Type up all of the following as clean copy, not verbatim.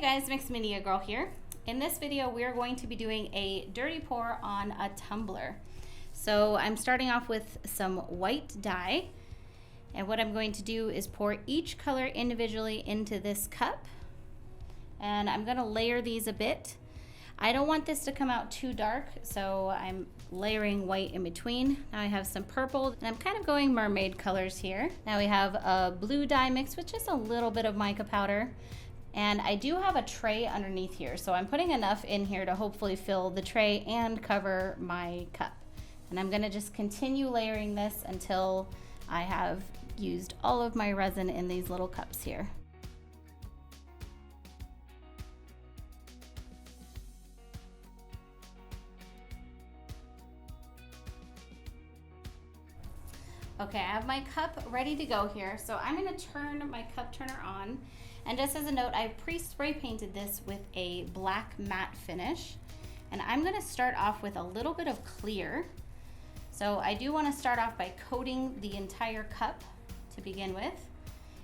guys, Mixed Media Girl here. In this video, we are going to be doing a dirty pour on a tumbler. So I'm starting off with some white dye, and what I'm going to do is pour each color individually into this cup, and I'm going to layer these a bit. I don't want this to come out too dark, so I'm layering white in between. Now I have some purple, and I'm kind of going mermaid colors here. Now we have a blue dye mixed with just a little bit of mica powder. And I do have a tray underneath here, so I'm putting enough in here to hopefully fill the tray and cover my cup. And I'm gonna just continue layering this until I have used all of my resin in these little cups here. Okay, I have my cup ready to go here, so I'm gonna turn my cup turner on. And just as a note, I pre-spray painted this with a black matte finish. And I'm gonna start off with a little bit of clear. So I do wanna start off by coating the entire cup to begin with.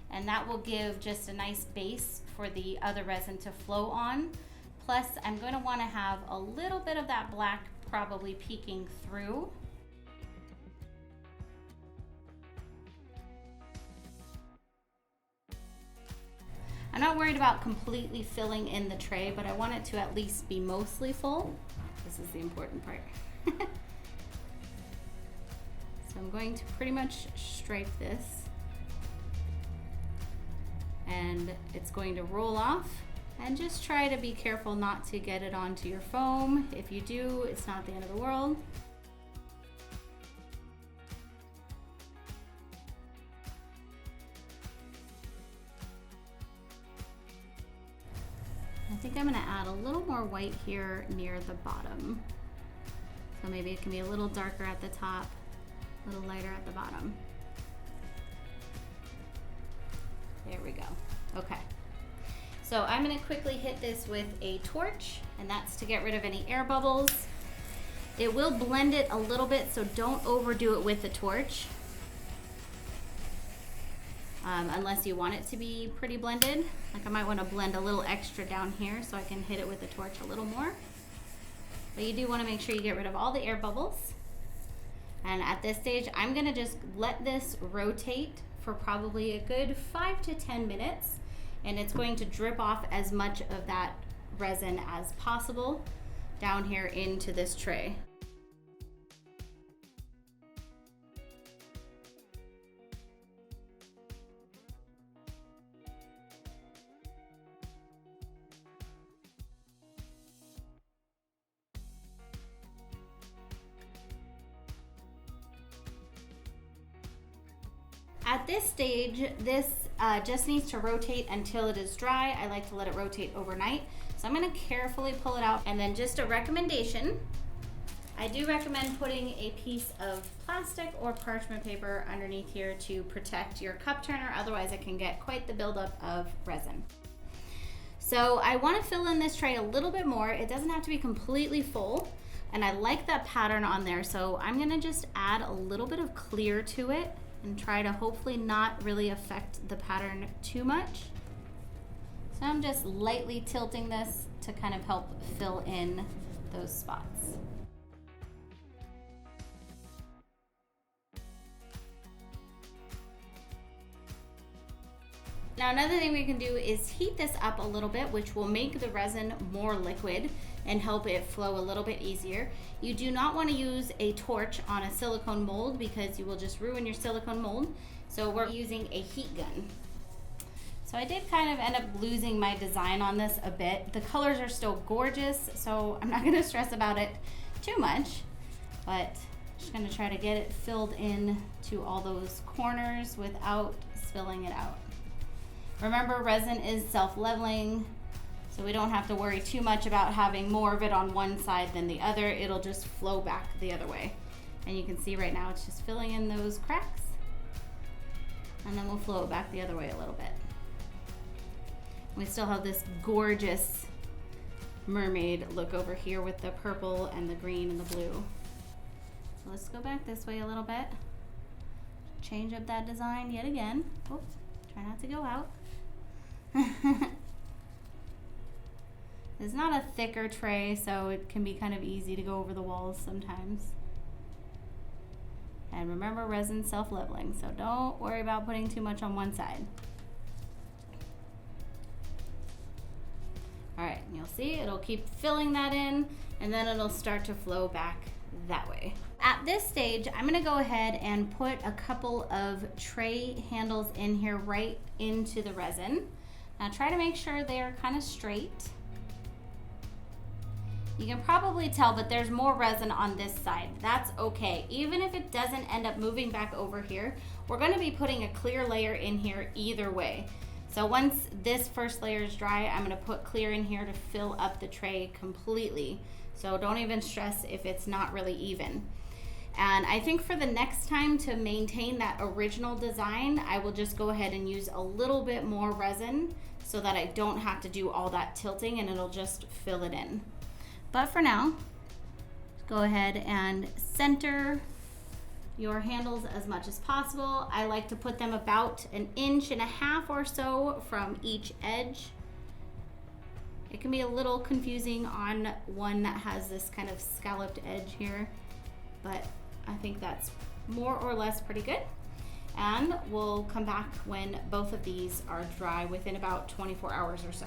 And that will give just a nice base for the other resin to flow on. Plus, I'm gonna wanna have a little bit of that black probably peeking through. I'm not worried about completely filling in the tray, but I want it to at least be mostly full. This is the important part. So I'm going to pretty much stripe this, and it's going to roll off. And just try to be careful not to get it onto your foam. If you do, it's not the end of the world. I think I'm gonna add a little more white here near the bottom. So maybe it can be a little darker at the top, a little lighter at the bottom. There we go. Okay. So I'm gonna quickly hit this with a torch, and that's to get rid of any air bubbles. It will blend it a little bit, so don't overdo it with the torch. Unless you want it to be pretty blended. Like I might want to blend a little extra down here so I can hit it with the torch a little more. But you do want to make sure you get rid of all the air bubbles. And at this stage, I'm going to just let this rotate for probably a good 5 to 10 minutes. And it's going to drip off as much of that resin as possible down here into this tray. At this stage, this just needs to rotate until it is dry. I like to let it rotate overnight. So I'm gonna carefully pull it out. And then just a recommendation, I do recommend putting a piece of plastic or parchment paper underneath here to protect your cup turner. Otherwise it can get quite the buildup of resin. So I wanna fill in this tray a little bit more. It doesn't have to be completely full. And I like that pattern on there. So I'm gonna just add a little bit of clear to it and try to hopefully not really affect the pattern too much. So I'm just lightly tilting this to kind of help fill in those spots. Now another thing we can do is heat this up a little bit, which will make the resin more liquid and help it flow a little bit easier. You do not want to use a torch on a silicone mold because you will just ruin your silicone mold. So we're using a heat gun. So I did kind of end up losing my design on this a bit. The colors are still gorgeous, so I'm not gonna stress about it too much, but just gonna try to get it filled in to all those corners without spilling it out. Remember, resin is self-leveling, so we don't have to worry too much about having more of it on one side than the other. It'll just flow back the other way. And you can see right now it's just filling in those cracks. And then we'll flow it back the other way a little bit. We still have this gorgeous mermaid look over here with the purple and the green and the blue. So let's go back this way a little bit. Change up that design yet again. Oh, try not to go out. It's not a thicker tray, so it can be kind of easy to go over the walls sometimes. And remember, resin's self-leveling, so don't worry about putting too much on one side. All right, you'll see it'll keep filling that in, and then it'll start to flow back that way. At this stage, I'm gonna go ahead and put a couple of tray handles in here right into the resin. Now try to make sure they're kind of straight. You can probably tell, but there's more resin on this side. That's okay. Even if it doesn't end up moving back over here, we're gonna be putting a clear layer in here either way. So once this first layer is dry, I'm gonna put clear in here to fill up the tray completely. So don't even stress if it's not really even. And I think for the next time, to maintain that original design, I will just go ahead and use a little bit more resin so that I don't have to do all that tilting, and it'll just fill it in. But for now, go ahead and center your handles as much as possible. I like to put them about 1.5 inches or so from each edge. It can be a little confusing on one that has this kind of scalloped edge here, but I think that's more or less pretty good. And we'll come back when both of these are dry within about 24 hours or so.